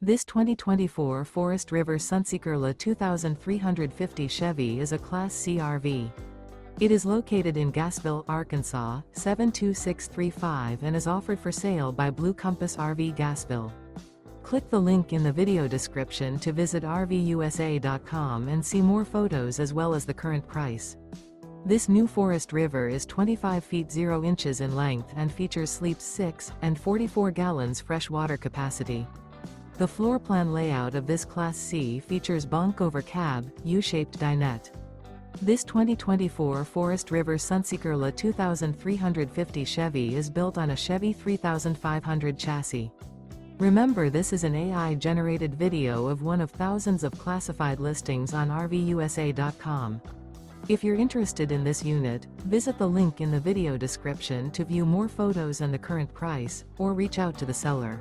This 2024 Forest River Sunseeker La 2350 Chevy is a Class C RV. It is located in Gassville, Arkansas, 72635 and is offered for sale by Blue Compass RV Gassville. Click the link in the video description to visit RVUSA.com and see more photos as well as the current price. This new Forest River is 25 feet 0 inches in length and features sleeps 6 and 44 gallons fresh water capacity. The floor plan layout of this Class C features Bunk Over Cab, U-shaped dinette. This 2024 Forest River Sunseeker La 2350 Chevy is built on a Chevy 3500 chassis. Remember, this is an AI-generated video of one of thousands of classified listings on RVUSA.com. If you're interested in this unit, visit the link in the video description to view more photos and the current price, or reach out to the seller.